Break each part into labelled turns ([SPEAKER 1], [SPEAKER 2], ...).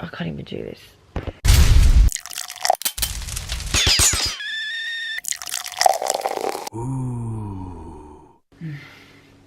[SPEAKER 1] I can't even do this.
[SPEAKER 2] Ooh.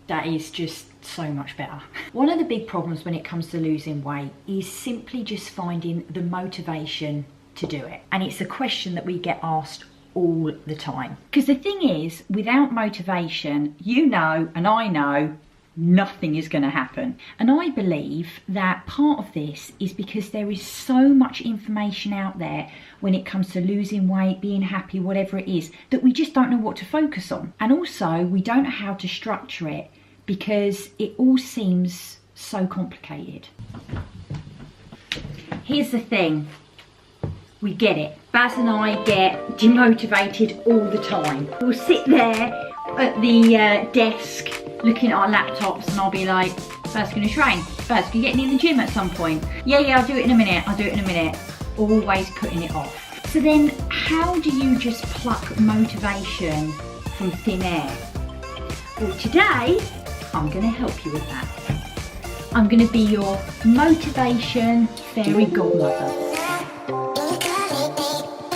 [SPEAKER 3] That is just so much better. One of the big problems when it comes to losing weight is simply just finding the motivation to do it. And it's a question that we get asked all the time. Because the thing is, without motivation, you know, and I know, nothing is going to happen. And I believe that part of this is because there is so much information out there when it comes to losing weight, being happy, whatever it is, that we just don't know what to focus on. And also we don't know how to structure it because it all seems so complicated. Here's the thing. We get it. Baz and I get demotivated all the time. We'll sit there at the desk looking at our laptops and I'll be like, Baz, gonna train? Baz, can you get me in the gym at some point? Yeah, I'll do it in a minute, I'll do it in a minute. Always putting it off. So then how do you just pluck motivation from thin air? Well, today, I'm gonna help you with that. I'm gonna be your motivation fairy godmother.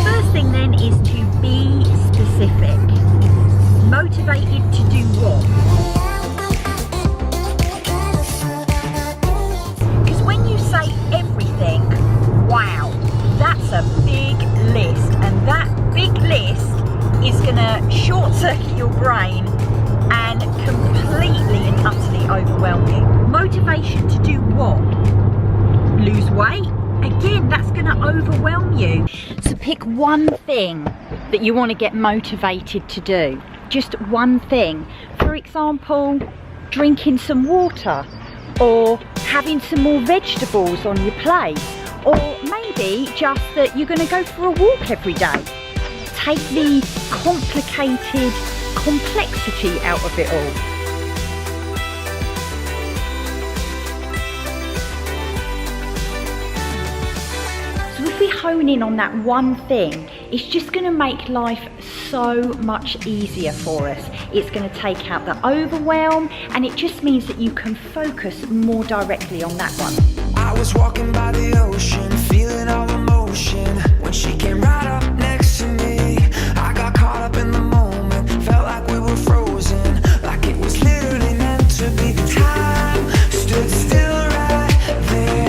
[SPEAKER 3] First thing then is to be specific. Motivated to do what? Because when you say everything, wow, that's a big list, and that big list is gonna short circuit your brain and completely and utterly overwhelm you. Motivation to do what? Lose weight? Again, that's gonna overwhelm you. So pick one thing that you want to get motivated to do. Just one thing. For example, drinking some water, or having some more vegetables on your plate, or maybe just that you're going to go for a walk every day. Take the complicated complexity out of it all. So if we hone in on that one thing, it's just going to make life so much easier for us. It's going to take out the overwhelm, and it just means that you can focus more directly on that one.
[SPEAKER 2] I was walking by the ocean, feeling all emotion, when she came right up next to me. I got caught up in the moment, felt like we were frozen, like it was literally meant to be. Time stood still right there.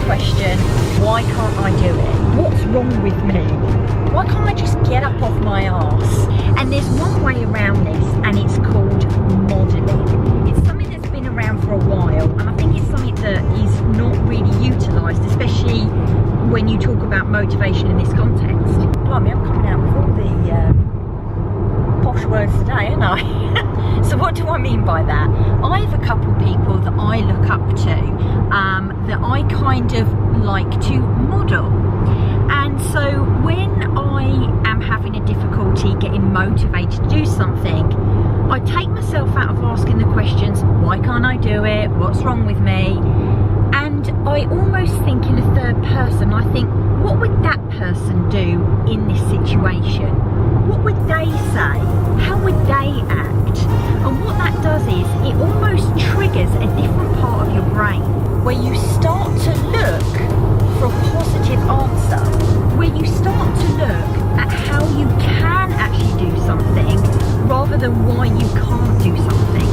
[SPEAKER 3] Question, why can't I do it? What's wrong with me? Why can't I just get up off my arse? And there's one way around this, and it's called modelling. It's something that's been around for a while, and I think it's something that is not really utilised, especially when you talk about motivation in this context. Blimey, I'm coming out with all the posh words today, aren't I? So what do I mean by that? I have a couple people that I look up to, that I kind of like to model. And so when I am having a difficulty getting motivated to do something, I take myself out of asking the questions, why can't I do it? What's wrong with me? And I almost think in a third person. I think, what would that person do in this situation? What would they say? How would they act? And what that does is it almost triggers a different part of your brain where you start to look for a positive answer, where you start to look at how you can actually do something rather than why you can't do something.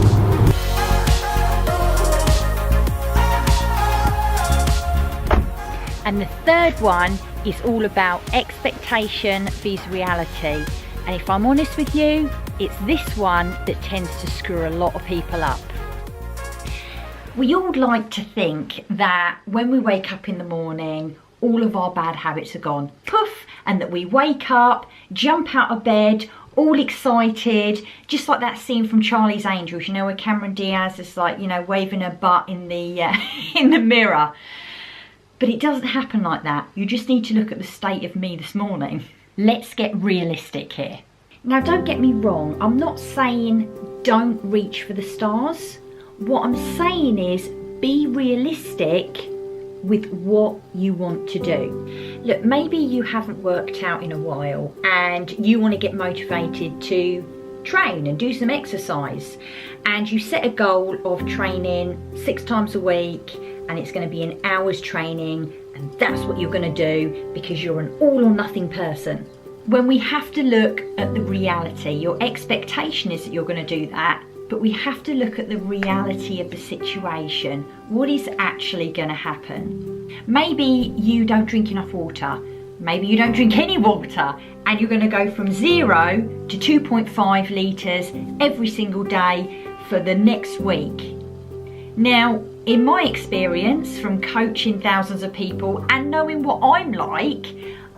[SPEAKER 3] And the third one is all about expectation versus reality. And if I'm honest with you, it's this one that tends to screw a lot of people up. We all like to think that when we wake up in the morning, all of our bad habits are gone, poof, and that we wake up, jump out of bed, all excited, just like that scene from Charlie's Angels, you know, where Cameron Diaz is like, you know, waving her butt in the in the mirror. But it doesn't happen like that. You just need to look at the state of me this morning. Let's get realistic here. Now, don't get me wrong. I'm not saying don't reach for the stars. What I'm saying is be realistic with what you want to do. Look, maybe you haven't worked out in a while and you want to get motivated to train and do some exercise, and you set a goal of training 6 times a week, and it's going to be an hour's training, and that's what you're going to do because you're an all or nothing person. When we have to look at the reality, your expectation is that you're going to do that, but we have to look at the reality of the situation. What is actually going to happen? Maybe you don't drink enough water. Maybe you don't drink any water, and you're going to go from 0 to 2.5 litres every single day for the next week. Now, in my experience from coaching thousands of people and knowing what I'm like,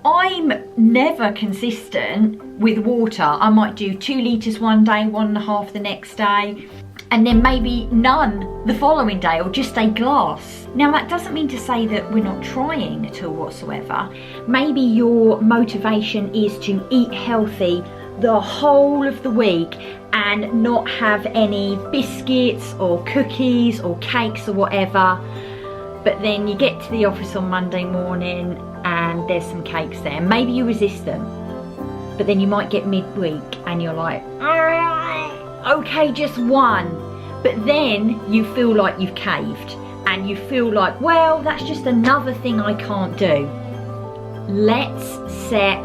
[SPEAKER 3] I'm never consistent with water. I might do 2 litres one day, 1.5 the next day, and then maybe none the following day, or just a glass. Now, that doesn't mean to say that we're not trying at all whatsoever. Maybe your motivation is to eat healthy the whole of the week and not have any biscuits or cookies or cakes or whatever. But then you get to the office on Monday morning and there's some cakes there. Maybe you resist them, but then you might get midweek and you're like, okay, just one. But then you feel like you've caved and you feel like, well, that's just another thing I can't do. Let's set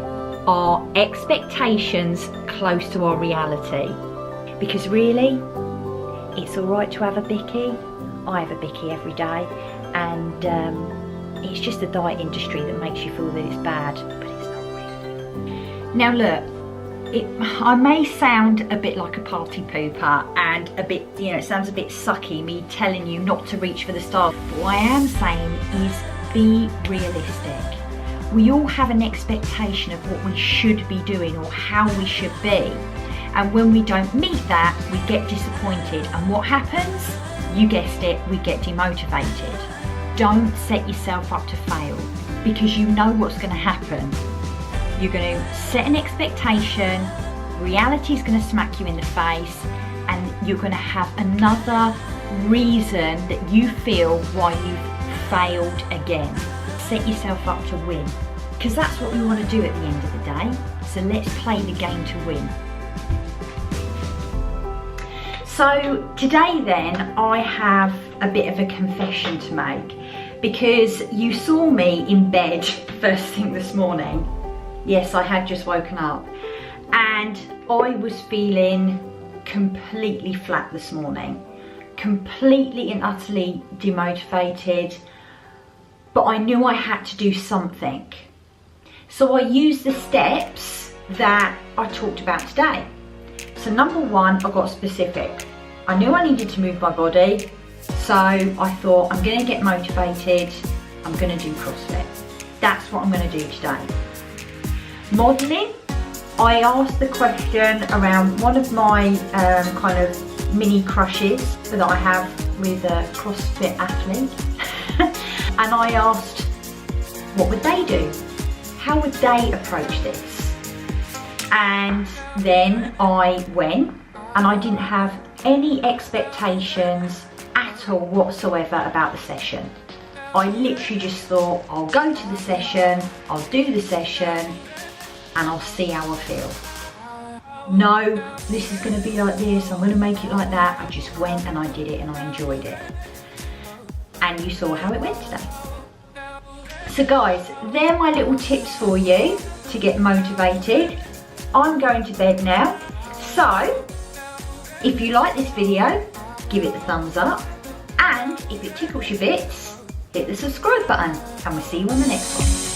[SPEAKER 3] our expectations close to our reality, because really, it's all right to have a bicky. I have a bicky every day, and it's just the diet industry that makes you feel that it's bad, but it's not really. Now look, I may sound a bit like a party pooper and a bit, you know, it sounds a bit sucky, me telling you not to reach for the stars. But what I am saying is be realistic. We all have an expectation of what we should be doing or how we should be. And when we don't meet that, we get disappointed. And what happens? You guessed it, we get demotivated. Don't set yourself up to fail, because you know what's going to happen. You're going to set an expectation, reality is going to smack you in the face, and you're going to have another reason that you feel why you've failed again. Set yourself up to win, because that's what we want to do at the end of the day. So let's play the game to win. So today then, I have a bit of a confession to make, because you saw me in bed first thing this morning. Yes, I had just woken up, and I was feeling completely flat this morning, completely and utterly demotivated, but I knew I had to do something. So I used the steps that I talked about today. So number 1, I got specific. I knew I needed to move my body, so I thought I'm going to get motivated, I'm going to do CrossFit. That's what I'm going to do today. Modelling, I asked the question around one of my kind of mini crushes that I have with a CrossFit athlete. And I asked, what would they do? How would they approach this? And then I went, and I didn't have any expectations at all whatsoever about the session. I literally just thought, I'll go to the session, I'll do the session, and I'll see how I feel. No, this is going to be like this, I'm going to make it like that. I just went and I did it and I enjoyed it. And you saw how it went today. So guys, they're my little tips for you to get motivated. I'm going to bed now. So, if you like this video, give it the thumbs up. And if it tickles your bits, hit the subscribe button. And we'll see you on the next one.